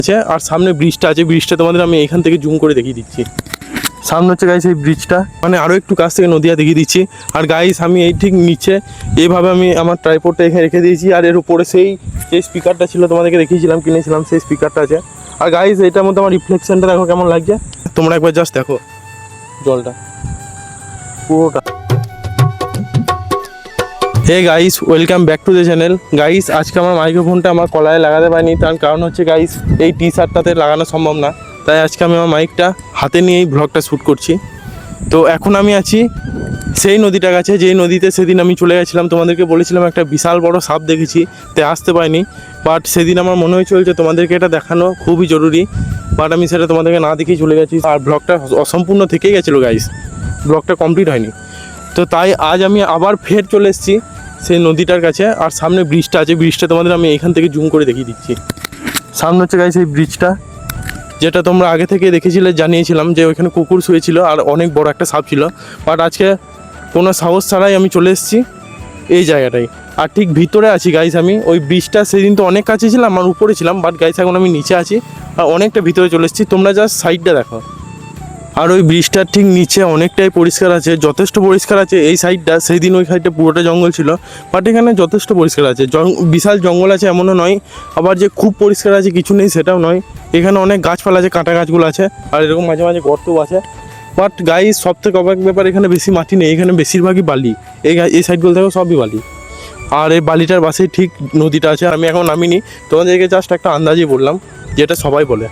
আছে আর সামনে ব্রিজটা আছে। ব্রিজটা তোমাদের আমি এখান থেকে জুম করে দেখিয়ে দিচ্ছি। সামনে হচ্ছে গাইস এই ব্রিজটা, মানে আরও একটু কাছ থেকে নদিয়া দেখিয়ে দিচ্ছি। আর গাইস আমি এই ঠিক নিচে এইভাবে আমি আমার ট্রাইপডটা এখানে রেখে দিয়েছি। আর এর উপরে সেই যে স্পিকারটা ছিল তোমাদেরকে দেখিয়েছিলাম, কিনেছিলাম, সেই স্পিকারটা আছে। আর গাইস এটার মধ্যে আমার রিফ্লেকশনটা দেখো কেমন লাগছে, তোমরা একবার জাস্ট দেখো জলটা পুরোটা। Hey guys, welcome back to the channel. Guys আজকে আমার মাইক্রোফোনটা আমার কলায় লাগাতে পারিনি, তার কারণ হচ্ছে গাইস এই টি শার্টটাতে লাগানো সম্ভব না, তাই আজকে আমি আমার মাইকটা হাতে নিয়েই ব্লগটা শ্যুট করছি। তো এখন আমি আছি সেই নদীটার কাছে, যেই নদীতে সেদিন আমি চলে গেছিলাম, তোমাদেরকে বলেছিলাম একটা বিশাল বড় সাপ দেখেছি, তাই আসতে পারিনি। বাট সেদিন আমার মনে হয়েছিল যে তোমাদেরকে এটা দেখানো খুবই জরুরি, বাট আমি সেটা তোমাদেরকে না দেখেই চলে গেছি। আর ব্লগটা অসম্পূর্ণ থেকেই গেছিলো গাইস, ব্লগটা কমপ্লিট হয়নি। তো তাই আজ আমি আবার ফের চলে এসেছি সেই নদীটার কাছে। আর সামনে ব্রিজটা আছে, ব্রিজটা তোমাদের আমি এখান থেকে জুম করে দেখিয়ে দিচ্ছি। সামনে হচ্ছে গাইস এই ব্রিজটা, যেটা তোমরা আগে থেকে দেখেছিলে, জানিয়েছিলাম যে ওইখানে কুকুর শুয়েছিল আর অনেক বড় একটা সাপ ছিল। বাট আজকে কোনো সাহস ছাড়াই আমি চলে এসেছি এই জায়গাটায়। আর ঠিক ভিতরে আছি গাইস আমি। ওই ব্রিজটা সেদিন তো অনেক কাছে ছিলাম, আমার উপরে ছিলাম, বাট গাইস এখন আমি নিচে আছি আর অনেকটা ভিতরে চলে এসেছি। তোমরা জাস্ট সাইডটা দেখো। আর ওই ব্রিজটার ঠিক নিচে অনেকটাই পরিষ্কার আছে, যথেষ্ট পরিষ্কার আছে এই সাইডটা। সেই দিন ওই সাইডটা পুরোটা জঙ্গল ছিল, বাট এখানে যথেষ্ট পরিষ্কার আছে। বিশাল জঙ্গল আছে এমনও নয়, আবার যে খুব পরিষ্কার আছে কিছু নেই সেটাও নয়। এখানে অনেক গাছপালা আছে, কাঁটা গাছগুলো আছে, আর এরকম মাঝে মাঝে গর্তও আছে। বাট গাইস সব থেকে অবাক ব্যাপার, এখানে বেশি মাটি নেই, এখানে বেশিরভাগই বালি। এই সাইডগুলো থেকে সবই বালি। আর এই বালিটার পাশেই ঠিক নদীটা আছে। আমি এখন নামিনি, তোমাদেরকে জাস্ট একটা আন্দাজই বললাম, যেটা সবাই বলে।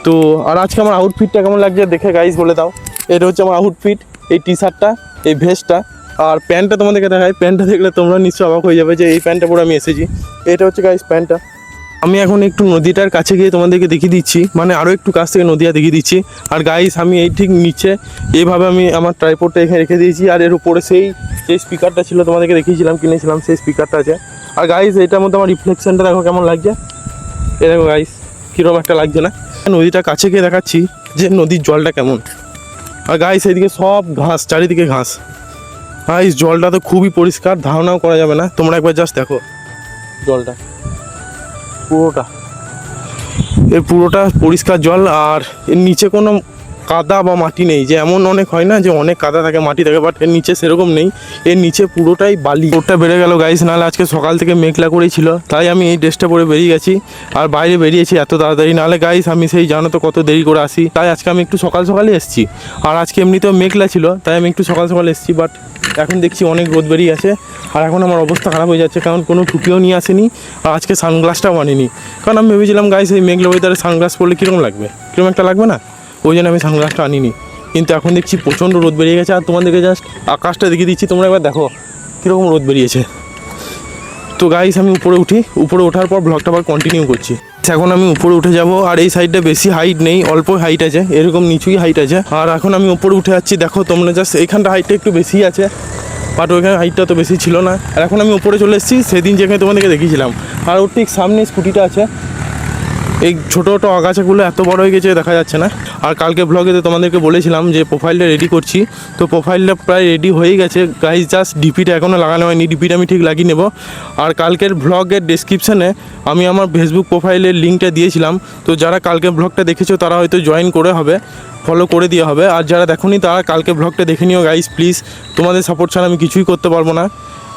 তো আর আজকে আমার আউটফিটটা কেমন লাগছে দেখে গাইস বলে দাও। এটা হচ্ছে আমার আউটফিট, এই টি শার্টটা, এই ভেস্টটা, আর প্যান্টটা তোমাদেরকে দেখাই। প্যান্টটা দেখলে তোমরা নিশ্চয়ই অবাক হয়ে যাবে যে এই প্যান্টটা পরে আমি এসেছি। এটা হচ্ছে গাইস প্যান্টটা। আমি এখন একটু নদীটার কাছে গিয়ে তোমাদেরকে দেখিয়ে দিচ্ছি, মানে আরও একটু কাছ থেকে নদীটা দেখিয়ে দিচ্ছি। আর গাইস আমি এই ঠিক নিচে এইভাবে আমি আমার ট্রাইপডটা এখানে রেখে দিয়েছি। আর এর উপরে সেই যে স্পিকারটা ছিল তোমাদেরকে দেখিয়েছিলাম, কিনেছিলাম, সেই স্পিকারটা আছে। আর গাইস এটার মধ্যে আমার রিফ্লেকশনটা দেখো কেমন লাগছে, এ দেখো গাইস কীরকম একটা লাগছে না। নদীটা কাছে গিয়ে দেখাচ্ছি যে নদীর জলটা কেমন। আর গাইস এইদিকে সব ঘাস, চারিদিকে ঘাস। গাইস জলটা তো খুবই পরিষ্কার, ধারণাও করা যাবে না। তোমরা একবার জাস্ট দেখো জলটা পুরোটা, এর পুরোটা পরিষ্কার জল। আর এর নিচে কোনো কাদা বা মাটি নেই, যে এমন অনেক হয় না যে অনেক কাদা থাকে, মাটি থাকে, বাট এর নিচে সেরকম নেই। এর নিচে পুরোটাই বালি। ওটা বেড়ে গেল গাইস, নাহলে আজকে সকাল থেকে মেঘলা করেই ছিল, তাই আমি এই ড্রেসটা পরে বেরিয়ে গেছি। আর বাইরে বেরিয়েছি এত তাড়াতাড়ি, নাহলে গাইস আমি সেই জানো তো কত দেরি করে আসি, তাই আজকে আমি একটু সকাল সকালে এসেছি। আর আজকে এমনিতেও মেঘলা ছিল, তাই আমি একটু সকাল সকালে এসেছি। বাট এখন দেখছি অনেক রোদ বেরিয়ে আছে, আর এখন আমার অবস্থা খারাপ হয়ে যাচ্ছে, কারণ কোনো টুপিও নিয়ে আসেনি, আর আজকে সানগ্লাসটাও আনিনি। কারণ আমি ভেবেছিলাম গাইস এই মেঘলা ওয়েদারে সানগ্লাস পরলে কীরকম লাগবে, কীরকম একটা লাগবে না, ওই জন্য আমি সানগ্লাসটা আনিনি। কিন্তু এখন দেখছি প্রচণ্ড রোদ বেরিয়ে গেছে। আর তোমাদেরকে জাস্ট আকাশটা দেখিয়ে দিচ্ছি, তোমরা একবার দেখো কীরকম রোদ বেরিয়েছে। তো গাইস আমি উপরে উঠি, উপরে ওঠার পর ব্লগটা আবার কন্টিনিউ করছি। এখন আমি উপরে উঠে যাব। আর এই সাইডটা বেশি হাইট নেই, অল্প হাইট আছে, এরকম নিচুই হাইট আছে। আর এখন আমি উপরে উঠে যাচ্ছি, দেখো তোমরা জাস্ট এইখানটা হাইটটা একটু বেশি আছে, বাট ওইখানে হাইটটা তো বেশি ছিল না। আর এখন আমি উপরে চলে এসেছি সেদিন যেখানে তোমাদেরকে দেখিয়েছিলাম। আর ওর ঠিক সামনে স্কুটিটা আছে। এই ছোটো ছোটো আগাছাগুলো এত বড় হয়ে গেছে দেখা যাচ্ছে না। আর কালকে ব্লগেতে তোমাদেরকে বলেছিলাম যে প্রোফাইলটা রেডি করছি, তো প্রোফাইলটা প্রায় রেডি হয়ে গেছে গাইস, জাস্ট ডিপিটা এখনও লাগানো হয়নি, ডিপিটা আমি ঠিক লাগিয়ে নেব। আর কালকের ব্লগের ডেসক্রিপশানে আমি আমার ফেসবুক প্রোফাইলের লিঙ্কটা দিয়েছিলাম, তো যারা কালকে ব্লগটা দেখেছো তারা হয়তো জয়েন করে হবে, ফলো করে দেওয়া হবে। আর যারা দেখোনি তারা কালকে ব্লগটা দেখে নিও গাইস প্লিজ, তোমাদের সাপোর্ট ছাড়া আমি কিছুই করতে পারবো না।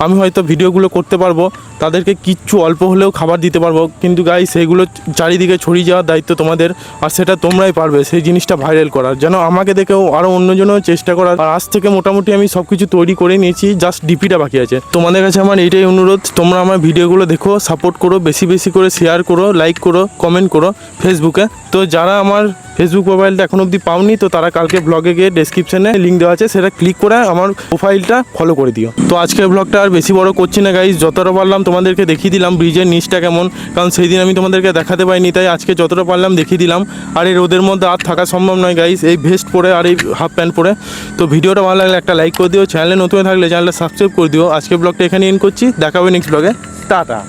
আমি হয়তো ভিডিওগুলো করতে পারবো, তাদেরকে কিচ্ছু অল্প হলেও খাবার দিতে পারবো, কিন্তু গাইস সেইগুলো চারিদিকে ছড়িয়ে যাওয়ার দায়িত্ব তোমাদের। আর সেটা তোমরাই পারবে সেই জিনিসটা ভাইরাল করার, যেন আমাকে দেখেও আরও অন্যজনও চেষ্টা করার। আর আজ থেকে মোটামুটি আমি সব কিছু তৈরি করে নিয়েছি, জাস্ট ডিপিটা বাকি আছে। তোমাদের কাছে আমার এইটাই অনুরোধ, তোমরা আমার ভিডিওগুলো দেখো, সাপোর্ট করো, বেশি বেশি করে শেয়ার করো, লাইক করো, কমেন্ট করো ফেসবুকে। তো যারা আমার ফেসবুক প্রোফাইলটা এখন অবধি পাওনি, তো তারা কালকে ব্লগে গিয়ে ডেসক্রিপশনে লিঙ্ক দেওয়া আছে, সেটা ক্লিক করে আমার প্রোফাইলটা ফলো করে দিও। তো আজকের ব্লগটা আর বেশি বড় করছি না গাইস, যতটা পারলাম তোমাদেরকে দেখিয়ে দিলাম ব্রিজের নিচটা কেমন, কারণ সেই দিন আমি তোমাদেরকে দেখাতে পারিনি, তাই আজকে যতটা পারলাম দেখিয়ে দিলাম। আর এই রোদের মধ্যে আর থাকা সম্ভব নয় গাইস, এই ভেস্ট পরে আর এই হাফ প্যান্ট পরে। তো ভিডিওটা ভালো লাগলে একটা লাইক করে দিও, চ্যানেলে নতুন থাকলে চ্যানেলটা সাবস্ক্রাইব করে দিও। আজকে ব্লগটা এখানে এন্ড করছি, দেখা হবে নেক্সট ব্লগে, টাটা।